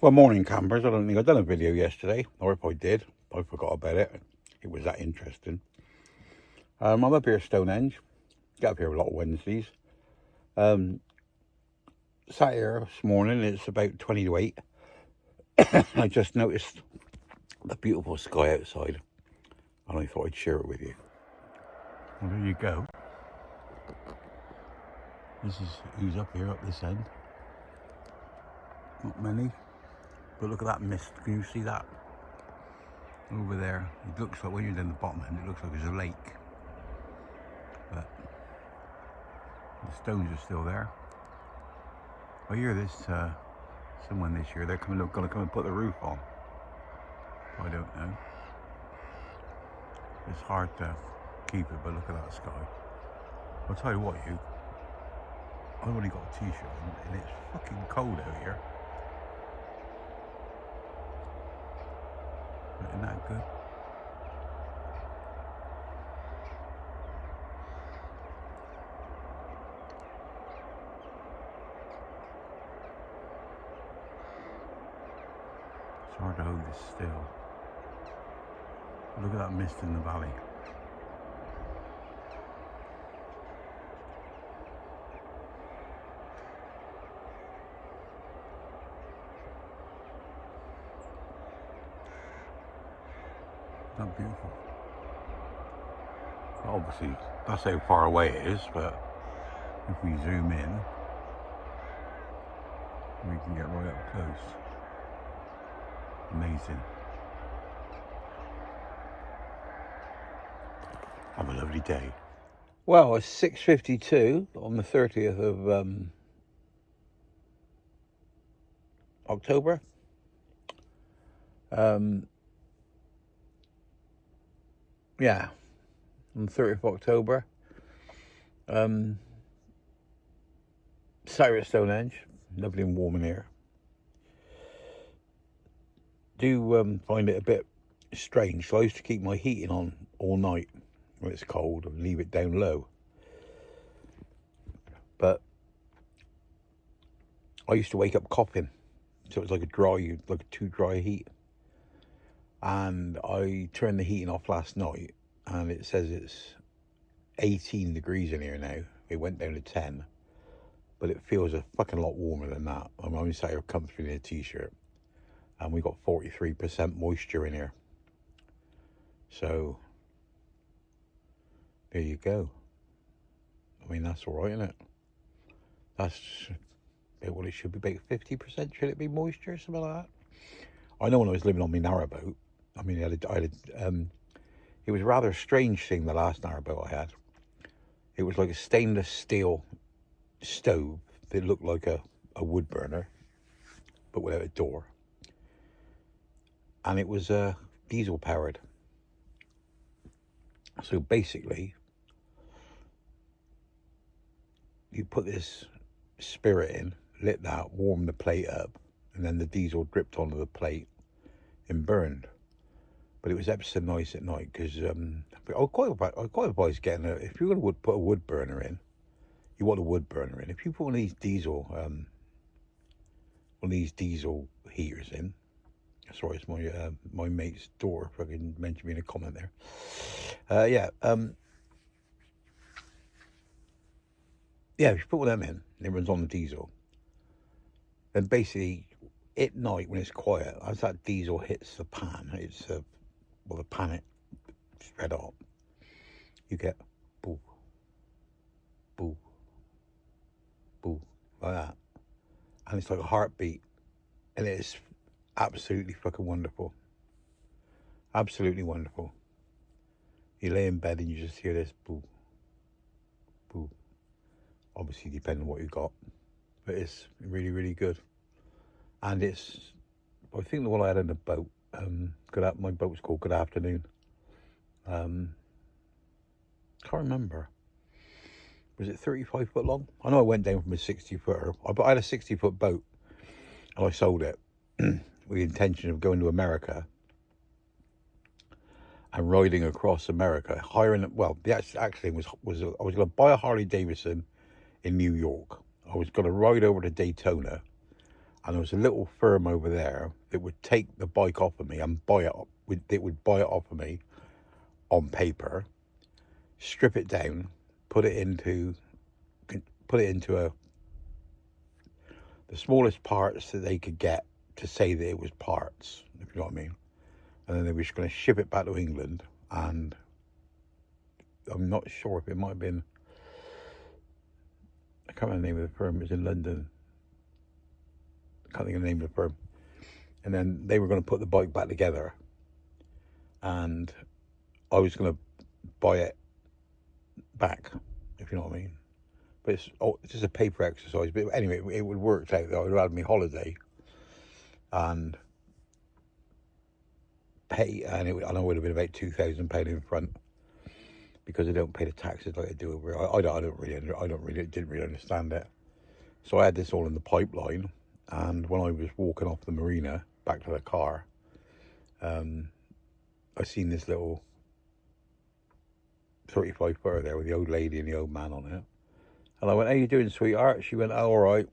Well, morning campers. I don't think I've done a video yesterday, or if I did, I forgot about it. It was that interesting. I'm up here at Stonehenge. Get up here a lot of Wednesdays. Sat here this morning. It's about 20 to 8. I just noticed the beautiful sky outside, and I thought I'd share it with you. Well, there you go. This is who's up here, up this end. Not many, but look at that mist. Can you see that? Over there, it looks like, when you're down the bottom end, it looks like there's a lake. But the stones are still there. I hear this, someone this year, they're going to come and put the roof on. I don't know. It's hard to keep it, but look at that sky. I'll tell you what, I've only got a t-shirt on, and it's fucking cold out here. Isn't that good? It's hard to hold this still. Look at that mist in the valley. Isn't that beautiful? Obviously, that's how far away it is, but if we zoom in, we can get right up close. Amazing. Have a lovely day. Well, it's 6:52 on the 30th of October. Yeah, on the 30th of October. Sat at Stonehenge, lovely and warm in here. Do find it a bit strange. So I used to keep my heating on all night when it's cold and leave it down low. But I used to wake up coughing, so it was like a too dry heat. And I turned the heating off last night, and it says it's 18 degrees in here now. It went down to 10, but it feels a fucking lot warmer than that. I'm only sat here comfortably in a t-shirt, and we got 43% moisture in here. So there you go. I mean, that's all right, isn't it? That's what it should be, about 50%. Should it be moisture, something like that? I know when I was living on my narrowboat, I mean, it was a rather strange thing, the last narrowboat I had. It was like a stainless steel stove that looked like a wood burner, but without a door. And it was diesel powered. So basically, you put this spirit in, lit that, warmed the plate up, and then the diesel dripped onto the plate and burned. But it was ever nice at night, because I quite advise getting if you're going to put a wood burner in, you want a wood burner in. If you put one of these diesel heaters in, sorry, it's my mate's door, if I can mention me in a comment there. Yeah, if you put one of them in, and it runs on the diesel, then basically at night when it's quiet, as that diesel hits the pan, the pan it spread up, you get boo, boo, boo, like that. And it's like a heartbeat, and it's absolutely fucking wonderful. Absolutely wonderful. You lay in bed and you just hear this boo, boo. Obviously depending on what you got, but it's really, really good. And I think the one I had in the boat, my boat was called Good Afternoon. Can't remember. Was it 35 foot long? I know I went down from a 60-footer. I had a 60-foot boat, and I sold it with the intention of going to America and riding across America, the actual thing was I was going to buy a Harley Davidson in New York. I was going to ride over to Daytona And there was a little firm over there that would take the bike off of me and buy it. It would buy it off of me on paper, strip it down, put it into the smallest parts that they could get to say that it was parts, if you know what I mean. And then they were just going to ship it back to England. And I'm not sure if it might have been, I can't remember the name of the firm. It was in London. I can't think of the name of the firm. And then they were going to put the bike back together, and I was going to buy it back, if you know what I mean. But it's just a paper exercise. But anyway, it would work out that I would have had my holiday and pay, and I would have been about £2,000 in front, because I don't pay the taxes like I do over here. I didn't really understand it. So I had this all in the pipeline, and when I was walking off the marina back to the car, I seen this little 35 footer there with the old lady and the old man on it. And I went, "How you doing, sweetheart?" She went, "Oh, all right."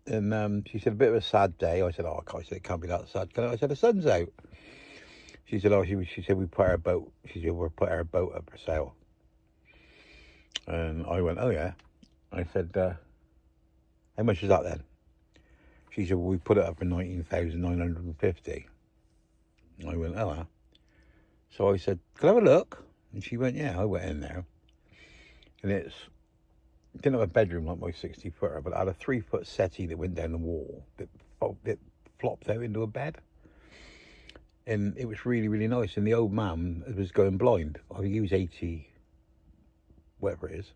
And she said, "A bit of a sad day." I said, "Oh, I said, it can't be that sad, can it?" I said, "The sun's out." She said, "Oh," she said, "We put our boat." She said, "We're put our boat up for sale." And I went, "Oh yeah." I said, "How much is that then?" She said, "Well, we put it up for 19,950. I went, "Oh yeah." So I said, "Can I have a look?" And she went, "Yeah." I went in there, and it didn't have a bedroom like my 60-footer, but it had a 3-foot settee that went down the wall that flopped out into a bed. And it was really, really nice. And the old man was going blind. I think he was 80, whatever it is.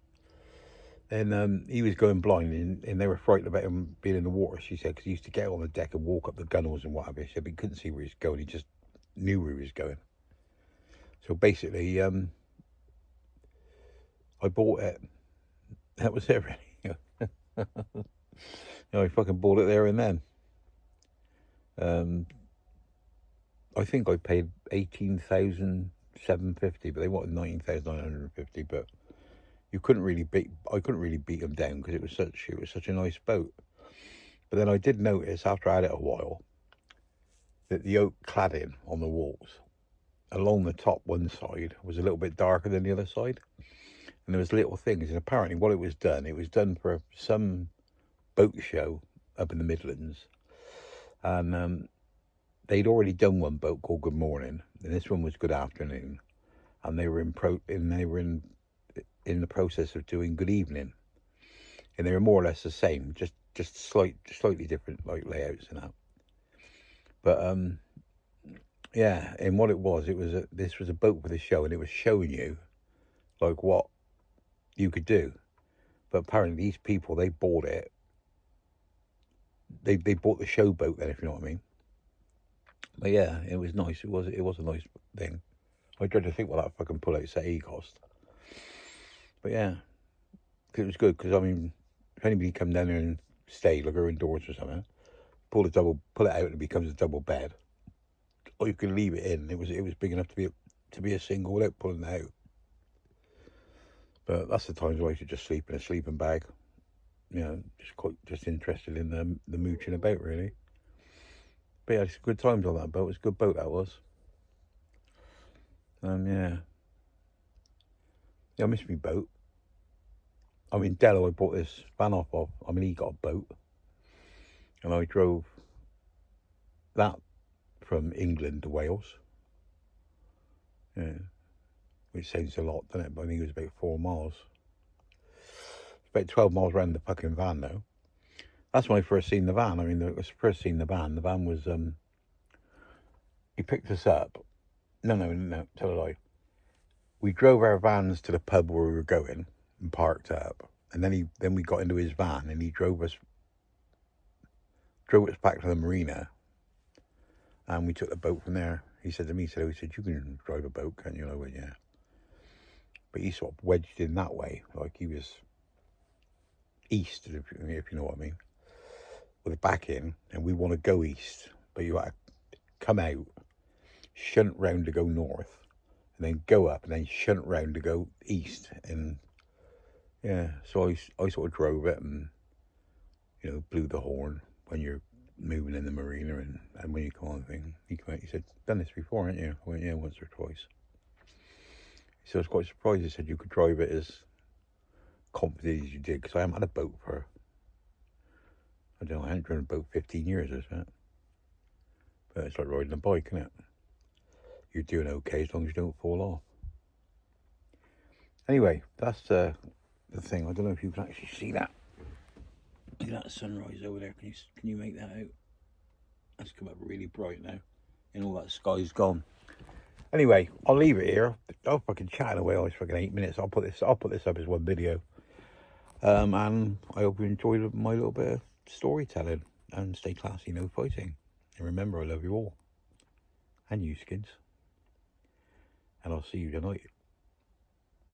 And he was going blind, and they were frightened about him being in the water, she said, because he used to get on the deck and walk up the gunnels and what have you. She said, but he couldn't see where he was going. He just knew where he was going. So basically, I bought it. That was it, really. I fucking bought it there and then. I think I paid 18,750, but they wanted 19,950. But I couldn't really beat them down, because it was such a nice boat. But then I did notice, after I had it a while, that the oak cladding on the walls along the top one side was a little bit darker than the other side. And there was little things, and apparently what it was done for some boat show up in the Midlands. And they'd already done one boat called Good Morning, and this one was Good Afternoon. And they were in the process of doing Good Evening. And they were more or less the same, just slightly different, like, layouts and that. But yeah, and what it was this was a boat for the show, and it was showing you like what you could do. But apparently these people, they bought it. They bought the show boat then, if you know what I mean. But yeah, it was nice. It was a nice thing. I dread to think what that fucking pull-out settee cost. But yeah, it was good, because I mean, if anybody come down there and stay, like, or indoors or something, pull it out and it becomes a double bed, or you can leave it in. It was big enough to be a single without pulling it out. But that's the times where I should just sleep in a sleeping bag. Just interested in the mooching about, really. But yeah, it's good times on that boat. It's a good boat, that was. Yeah, I miss me boat. I mean, Dello, I bought this van off of. I mean, he got a boat, and I drove that from England to Wales. Yeah, which sounds a lot, doesn't it? But I think it was about 4 miles. It's about 12 miles around the fucking van, though. That's when I first seen the van. I mean, it was first seen the van. The van was, he picked us up. No, tell a lie. We drove our vans to the pub where we were going and parked up. And then we got into his van, and he drove us back to the marina. And we took the boat from there. He said to me, "You can drive a boat, can't you?" And I went, "Yeah." But he sort of wedged in that way, like he was east, if you know what I mean, with the back in, and we want to go east, but you got to come out, shunt round to go north, and then go up, and then shunt round to go east. And yeah, so I sort of drove it, and blew the horn when you're moving in the marina, and when you come on the thing, he came out, he said, done this before, haven't you? I went, yeah, once or twice. He said, I was quite surprised. He said you could drive it as confident as you did, because I haven't had a boat for, I don't know, I haven't driven a boat 15 years or something. But it's like riding a bike, isn't it? You're doing okay as long as you don't fall off. Anyway, that's the thing. I don't know if you can actually see that. Look at that sunrise over there. Can you make that out? That's come up really bright now, and all that sky's gone. Anyway, I'll leave it here. I'll fucking chat away all this fucking 8 minutes. I'll put this up as one video. And I hope you enjoyed my little bit of storytelling. And stay classy, no fighting. And remember, I love you all. And you, skins. And I'll see you tonight.